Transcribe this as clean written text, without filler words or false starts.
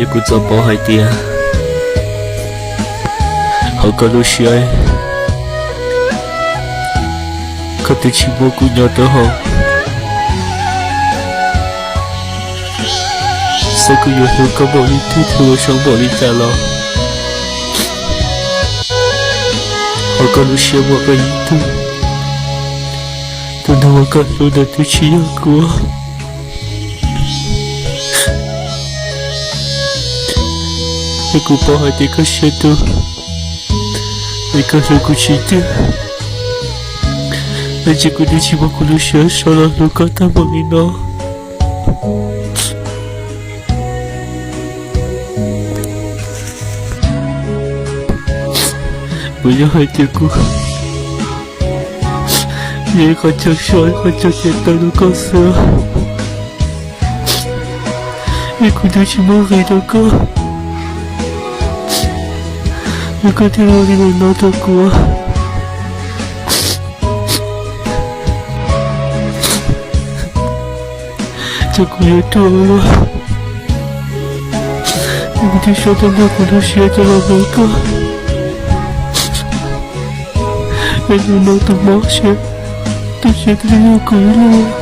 也顾做保害啲啊，好個老師哎，佢哋全部顧咗都好，所以佢要向個玻璃推推我上玻璃仔咯，好個老師我個意圖，都能我個路的對起要過。Aku bawa di ke situ, mereka lagu cinta. Aja ku dicium aku lusia soal luka tak mengenal. Punya hatiku, dia kacau soal kacau cinta luka sah. Aku dicium aku. Aku tidak ingin nontonku. Aku itu Allah. Aku tidak tahu manusia dalam mereka. Aku nonton manusia. Tidak aku ini.